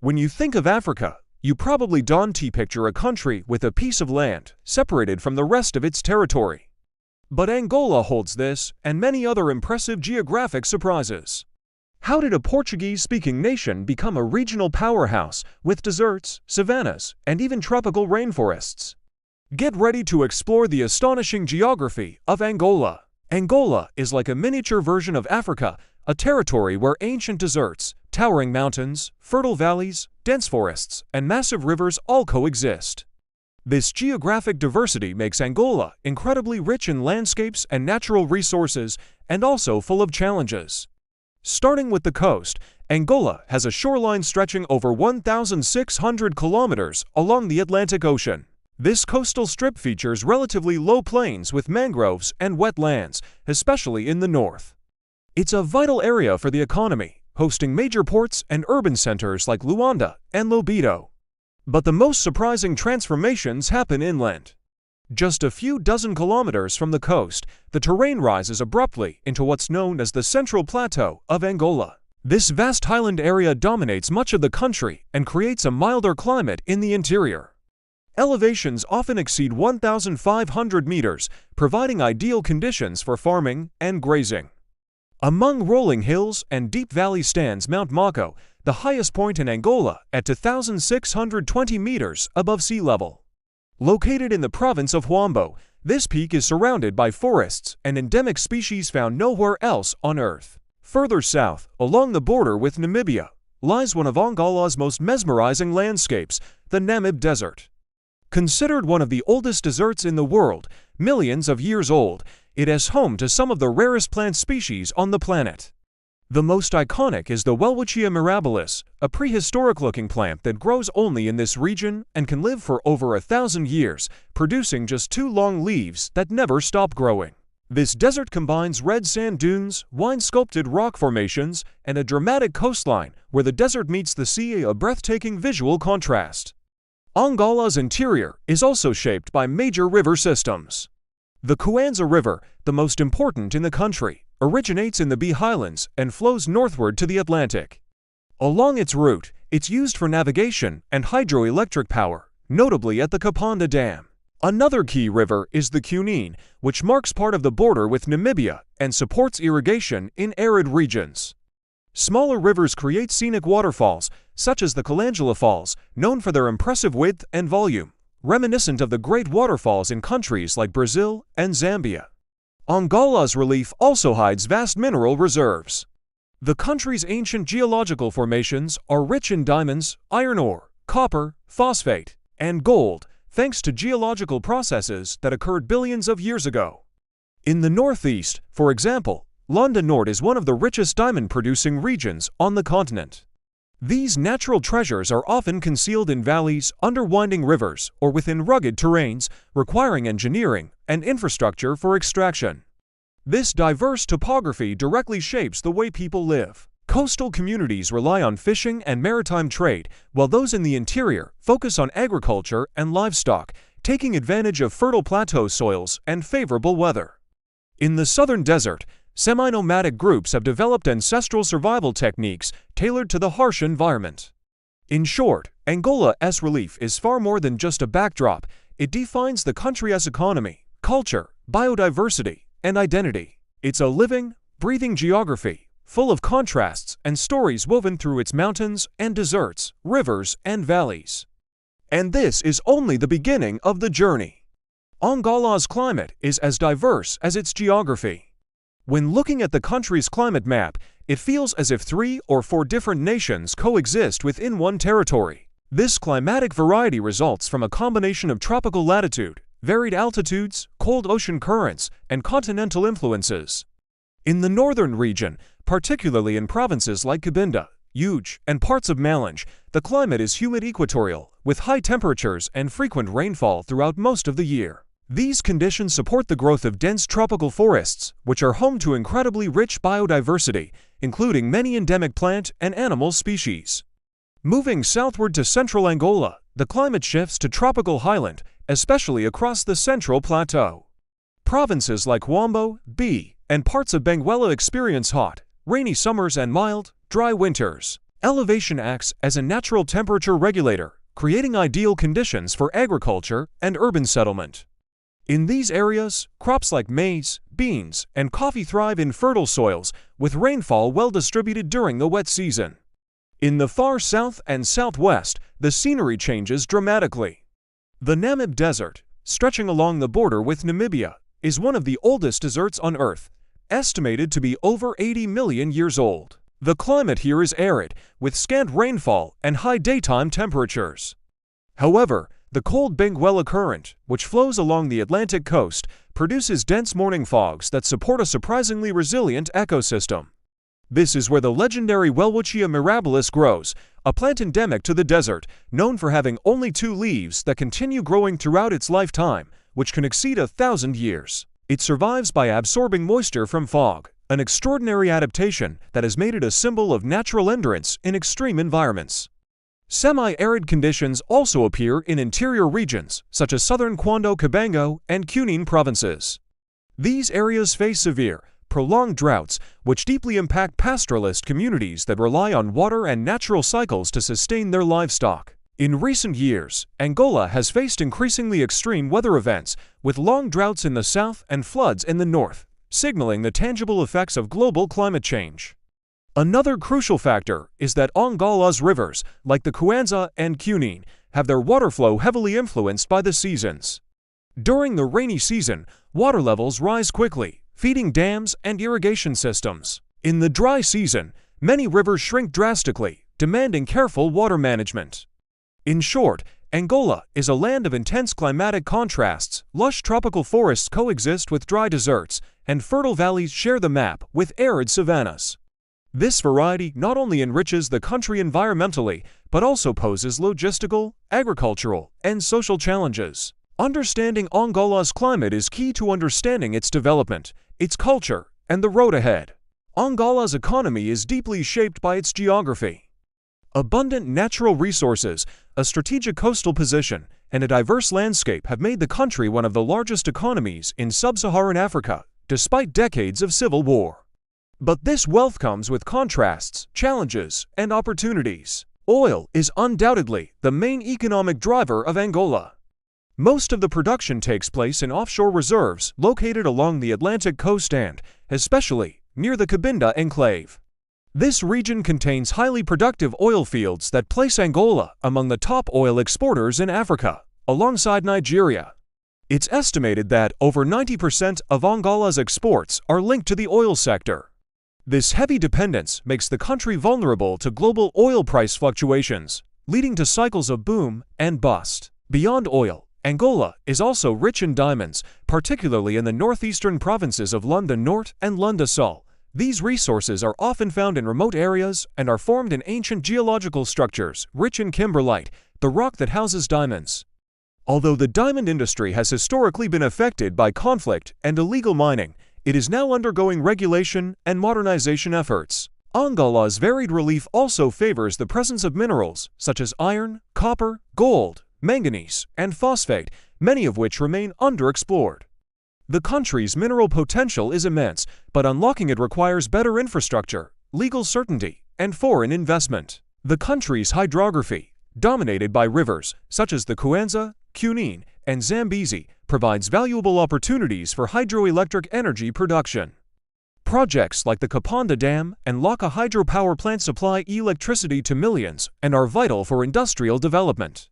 When you think of Africa, you probably don't picture a country with a piece of land separated from the rest of its territory. But Angola holds this and many other impressive geographic surprises. How did a Portuguese-speaking nation become a regional powerhouse with deserts, savannas, and even tropical rainforests? Get ready to explore the astonishing geography of Angola. Angola is like a miniature version of Africa, a territory where ancient deserts, towering mountains, fertile valleys, dense forests, and massive rivers all coexist. This geographic diversity makes Angola incredibly rich in landscapes and natural resources, and also full of challenges. Starting with the coast, Angola has a shoreline stretching over 1,600 kilometers along the Atlantic Ocean. This coastal strip features relatively low plains with mangroves and wetlands, especially in the north. It's a vital area for the economy, hosting major ports and urban centers like Luanda and Lobito. But the most surprising transformations happen inland. Just a few dozen kilometers from the coast, the terrain rises abruptly into what's known as the Central Plateau of Angola. This vast highland area dominates much of the country and creates a milder climate in the interior. Elevations often exceed 1,500 meters, providing ideal conditions for farming and grazing. Among rolling hills and deep valleys stands Mount Mako, the highest point in Angola at 2,620 meters above sea level. Located in the province of Huambo, this peak is surrounded by forests and endemic species found nowhere else on Earth. Further south, along the border with Namibia, lies one of Angola's most mesmerizing landscapes, the Namib Desert. Considered one of the oldest deserts in the world, millions of years old, it is home to some of the rarest plant species on the planet. The most iconic is the Welwitschia mirabilis, a prehistoric-looking plant that grows only in this region and can live for over 1,000 years, producing just 2 long leaves that never stop growing. This desert combines red sand dunes, wine-sculpted rock formations, and a dramatic coastline where the desert meets the sea, a breathtaking visual contrast. Angola's interior is also shaped by major river systems. The Kwanza River, the most important in the country, originates in the B Highlands and flows northward to the Atlantic. Along its route, it's used for navigation and hydroelectric power, notably at the Kapanda Dam. Another key river is the Cunene, which marks part of the border with Namibia and supports irrigation in arid regions. Smaller rivers create scenic waterfalls, such as the Kalangala Falls, known for their impressive width and volume, reminiscent of the great waterfalls in countries like Brazil and Zambia. Angola's relief also hides vast mineral reserves. The country's ancient geological formations are rich in diamonds, iron ore, copper, phosphate, and gold, thanks to geological processes that occurred billions of years ago. In the northeast, for example, Luanda North is one of the richest diamond-producing regions on the continent. These natural treasures are often concealed in valleys, under winding rivers, or within rugged terrains, requiring engineering and infrastructure for extraction. This diverse topography directly shapes the way people live. Coastal communities rely on fishing and maritime trade, while those in the interior focus on agriculture and livestock, taking advantage of fertile plateau soils and favorable weather. In the southern desert, semi-nomadic groups have developed ancestral survival techniques tailored to the harsh environment. In short, Angola's relief is far more than just a backdrop. It defines the country's economy, culture, biodiversity, and identity. It's a living, breathing geography, full of contrasts and stories woven through its mountains and deserts, rivers and valleys. And this is only the beginning of the journey. Angola's climate is as diverse as its geography. When looking at the country's climate map, it feels as if 3 or 4 different nations coexist within one territory. This climatic variety results from a combination of tropical latitude, varied altitudes, cold ocean currents, and continental influences. In the northern region, particularly in provinces like Cabinda, Uge, and parts of Malange, the climate is humid equatorial, with high temperatures and frequent rainfall throughout most of the year. These conditions support the growth of dense tropical forests, which are home to incredibly rich biodiversity, including many endemic plant and animal species. Moving southward to central Angola, the climate shifts to tropical highland, especially across the Central Plateau. Provinces like Huambo, B, and parts of Benguela experience hot, rainy summers and mild, dry winters. Elevation acts as a natural temperature regulator, creating ideal conditions for agriculture and urban settlement. In these areas, crops like maize, beans, and coffee thrive in fertile soils, with rainfall well distributed during the wet season. In the far south and southwest, the scenery changes dramatically. The Namib Desert, stretching along the border with Namibia, is one of the oldest deserts on Earth, estimated to be over 80 million years old. The climate here is arid, with scant rainfall and high daytime temperatures. However, the cold Benguela Current, which flows along the Atlantic coast, produces dense morning fogs that support a surprisingly resilient ecosystem. This is where the legendary Welwitschia mirabilis grows, a plant endemic to the desert, known for having only 2 leaves that continue growing throughout its lifetime, which can exceed 1,000 years. It survives by absorbing moisture from fog, an extraordinary adaptation that has made it a symbol of natural endurance in extreme environments. Semi-arid conditions also appear in interior regions, such as southern Kwando-Kabango and Cunene provinces. These areas face severe, prolonged droughts, which deeply impact pastoralist communities that rely on water and natural cycles to sustain their livestock. In recent years, Angola has faced increasingly extreme weather events, with long droughts in the south and floods in the north, signaling the tangible effects of global climate change. Another crucial factor is that Angola's rivers, like the Kwanza and Cunene, have their water flow heavily influenced by the seasons. During the rainy season, water levels rise quickly, feeding dams and irrigation systems. In the dry season, many rivers shrink drastically, demanding careful water management. In short, Angola is a land of intense climatic contrasts. Lush tropical forests coexist with dry deserts, and fertile valleys share the map with arid savannas. This variety not only enriches the country environmentally, but also poses logistical, agricultural, and social challenges. Understanding Angola's climate is key to understanding its development, its culture, and the road ahead. Angola's economy is deeply shaped by its geography. Abundant natural resources, a strategic coastal position, and a diverse landscape have made the country one of the largest economies in sub-Saharan Africa, despite decades of civil war. But this wealth comes with contrasts, challenges, and opportunities. Oil is undoubtedly the main economic driver of Angola. Most of the production takes place in offshore reserves located along the Atlantic coast and, especially, near the Cabinda enclave. This region contains highly productive oil fields that place Angola among the top oil exporters in Africa, alongside Nigeria. It's estimated that over 90% of Angola's exports are linked to the oil sector. This heavy dependence makes the country vulnerable to global oil price fluctuations, leading to cycles of boom and bust. Beyond oil, Angola is also rich in diamonds, particularly in the northeastern provinces of Lunda Norte and Lunda Sul. These resources are often found in remote areas and are formed in ancient geological structures rich in kimberlite, the rock that houses diamonds. Although the diamond industry has historically been affected by conflict and illegal mining, it is now undergoing regulation and modernization efforts. Angola's varied relief also favors the presence of minerals such as iron, copper, gold, manganese, and phosphate, many of which remain underexplored. The country's mineral potential is immense, but unlocking it requires better infrastructure, legal certainty, and foreign investment. The country's hydrography, dominated by rivers such as the Kwanza, Cunene, and Zambezi, provides valuable opportunities for hydroelectric energy production. Projects like the Kapanda Dam and Laka hydropower plant supply electricity to millions and are vital for industrial development.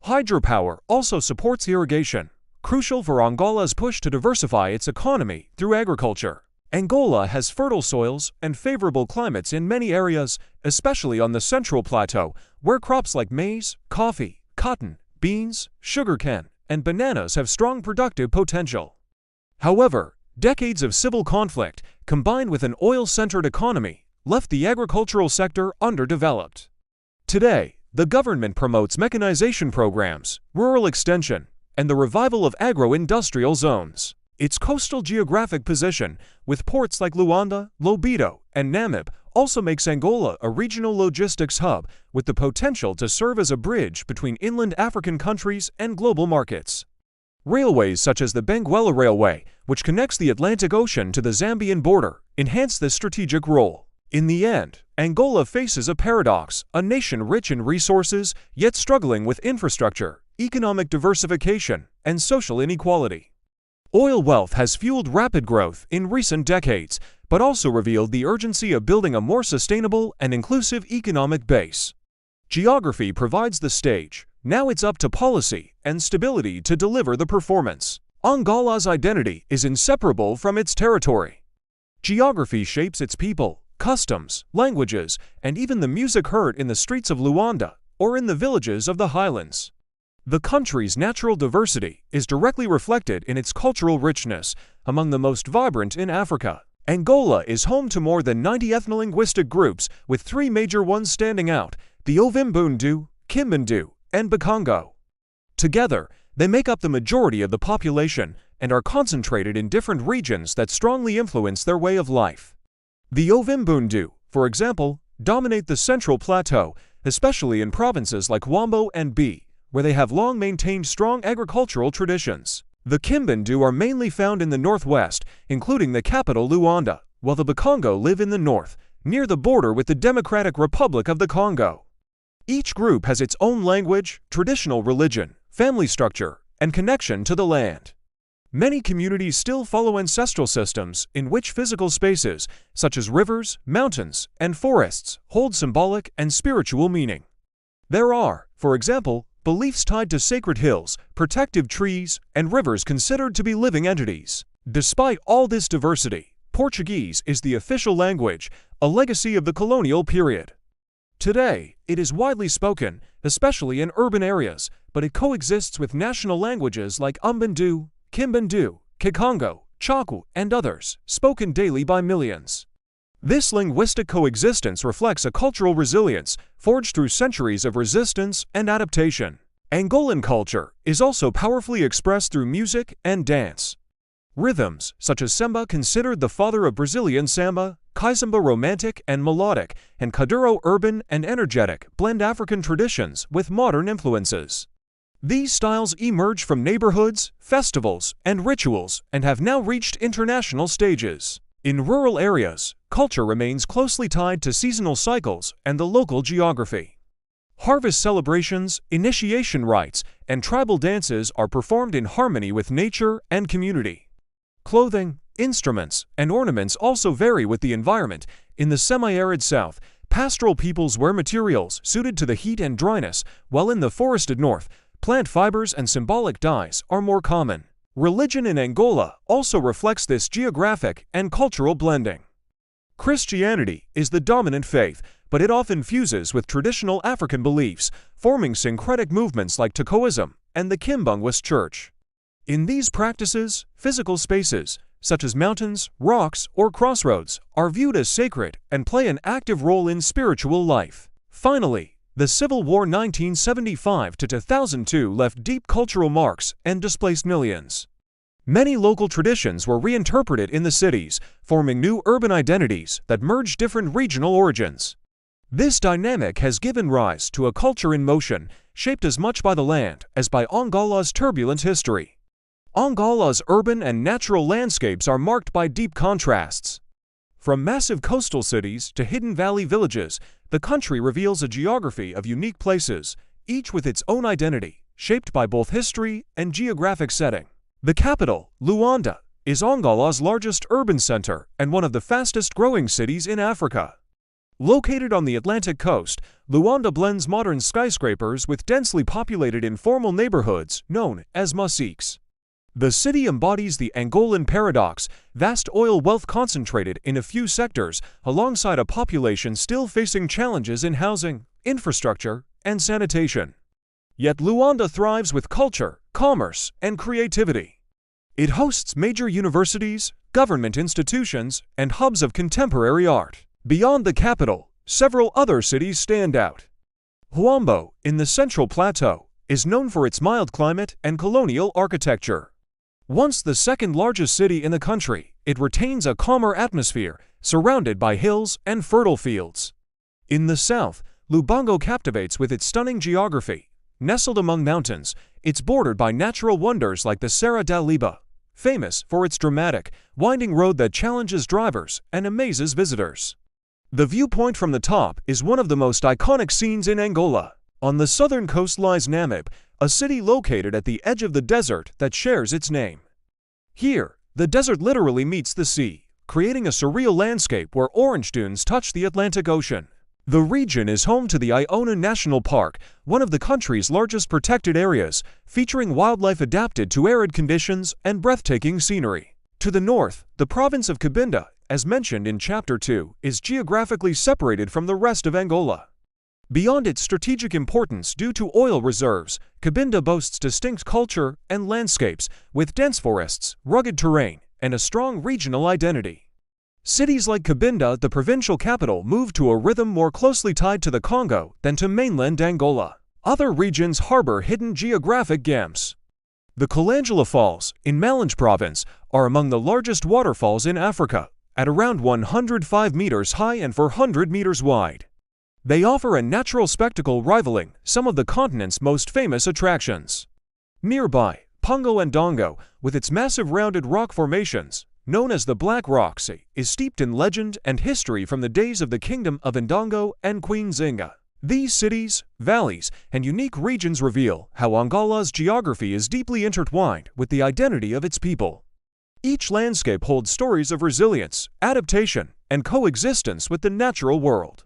Hydropower also supports irrigation, crucial for Angola's push to diversify its economy through agriculture. Angola has fertile soils and favorable climates in many areas, especially on the Central Plateau, where crops like maize, coffee, cotton, beans, sugarcane, and bananas have strong productive potential. However, decades of civil conflict, combined with an oil-centered economy, left the agricultural sector underdeveloped. Today, the government promotes mechanization programs, rural extension, and the revival of agro-industrial zones. Its coastal geographic position, with ports like Luanda, Lobito, and Namib, also makes Angola a regional logistics hub with the potential to serve as a bridge between inland African countries and global markets. Railways such as the Benguela Railway, which connects the Atlantic Ocean to the Zambian border, enhance this strategic role. In the end, Angola faces a paradox, a nation rich in resources, yet struggling with infrastructure, economic diversification, and social inequality. Oil wealth has fueled rapid growth in recent decades, but also revealed the urgency of building a more sustainable and inclusive economic base. Geography provides the stage. Now it's up to policy and stability to deliver the performance. Angola's identity is inseparable from its territory. Geography shapes its people, customs, languages, and even the music heard in the streets of Luanda or in the villages of the highlands. The country's natural diversity is directly reflected in its cultural richness, among the most vibrant in Africa. Angola is home to more than 90 ethno-linguistic groups, with three major ones standing out: the Ovimbundu, Kimbandu, and Bakongo. Together, they make up the majority of the population and are concentrated in different regions that strongly influence their way of life. The Ovimbundu, for example, dominate the Central Plateau, especially in provinces like Wambo and B, where they have long maintained strong agricultural traditions. The Kimbandu are mainly found in the northwest, including the capital Luanda, while the Bakongo live in the north, near the border with the Democratic Republic of the Congo. Each group has its own language, traditional religion, family structure, and connection to the land. Many communities still follow ancestral systems in which physical spaces, such as rivers, mountains, and forests, hold symbolic and spiritual meaning. There are, for example, beliefs tied to sacred hills, protective trees, and rivers considered to be living entities. Despite all this diversity, Portuguese is the official language, a legacy of the colonial period. Today, it is widely spoken, especially in urban areas, but it coexists with national languages like Umbandu, Kimbandu, Kikongo, Chaku, and others, spoken daily by millions. This linguistic coexistence reflects a cultural resilience forged through centuries of resistance and adaptation. Angolan culture is also powerfully expressed through music and dance. Rhythms, such as samba, considered the father of Brazilian samba, kizomba romantic and melodic, and kuduro urban and energetic, blend African traditions with modern influences. These styles emerge from neighborhoods, festivals, and rituals and have now reached international stages. In rural areas, culture remains closely tied to seasonal cycles and the local geography. Harvest celebrations, initiation rites, and tribal dances are performed in harmony with nature and community. Clothing, instruments, and ornaments also vary with the environment. In the semi-arid south, pastoral peoples wear materials suited to the heat and dryness, while in the forested north, plant fibers and symbolic dyes are more common. Religion in Angola also reflects this geographic and cultural blending. Christianity is the dominant faith, but it often fuses with traditional African beliefs, forming syncretic movements like Taoism and the Kimbangwist Church. In these practices, physical spaces, such as mountains, rocks, or crossroads, are viewed as sacred and play an active role in spiritual life. Finally, the Civil War 1975 to 2002 left deep cultural marks and displaced millions. Many local traditions were reinterpreted in the cities, forming new urban identities that merge different regional origins. This dynamic has given rise to a culture in motion, shaped as much by the land as by Angola's turbulent history. Angola's urban and natural landscapes are marked by deep contrasts. From massive coastal cities to hidden valley villages, the country reveals a geography of unique places, each with its own identity, shaped by both history and geographic setting. The capital, Luanda, is Angola's largest urban center and one of the fastest-growing cities in Africa. Located on the Atlantic coast, Luanda blends modern skyscrapers with densely populated informal neighborhoods known as mosques. The city embodies the Angolan paradox, vast oil wealth concentrated in a few sectors, alongside a population still facing challenges in housing, infrastructure, and sanitation. Yet Luanda thrives with culture, commerce, and creativity. It hosts major universities, government institutions, and hubs of contemporary art. Beyond the capital, several other cities stand out. Huambo, in the Central Plateau, is known for its mild climate and colonial architecture. Once the second-largest city in the country, it retains a calmer atmosphere, surrounded by hills and fertile fields. In the south, Lubango captivates with its stunning geography. Nestled among mountains, it's bordered by natural wonders like the Serra da Liba, famous for its dramatic, winding road that challenges drivers and amazes visitors. The viewpoint from the top is one of the most iconic scenes in Angola. On the southern coast lies Namib, a city located at the edge of the desert that shares its name. Here, the desert literally meets the sea, creating a surreal landscape where orange dunes touch the Atlantic Ocean. The region is home to the Iona National Park, one of the country's largest protected areas, featuring wildlife adapted to arid conditions and breathtaking scenery. To the north, the province of Cabinda, as mentioned in Chapter 2, is geographically separated from the rest of Angola. Beyond its strategic importance due to oil reserves, Cabinda boasts distinct culture and landscapes, with dense forests, rugged terrain, and a strong regional identity. Cities like Cabinda, the provincial capital, move to a rhythm more closely tied to the Congo than to mainland Angola. Other regions harbor hidden geographic gems. The Kalangala Falls, in Malanje Province, are among the largest waterfalls in Africa, at around 105 meters high and 400 meters wide. They offer a natural spectacle rivaling some of the continent's most famous attractions. Nearby, Pongo and Dongo, with its massive rounded rock formations, known as the Black Rock Sea, is steeped in legend and history from the days of the Kingdom of Ndongo and Queen Zinga. These cities, valleys, and unique regions reveal how Angola's geography is deeply intertwined with the identity of its people. Each landscape holds stories of resilience, adaptation, and coexistence with the natural world.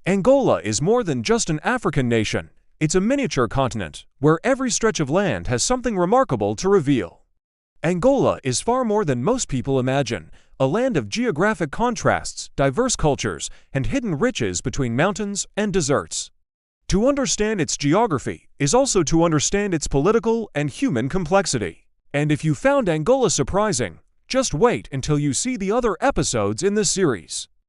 Angola is more than just an African nation. It's a miniature continent, where every stretch of land has something remarkable to reveal. Angola is far more than most people imagine, a land of geographic contrasts, diverse cultures, and hidden riches between mountains and deserts. To understand its geography is also to understand its political and human complexity. And if you found Angola surprising, just wait until you see the other episodes in this series.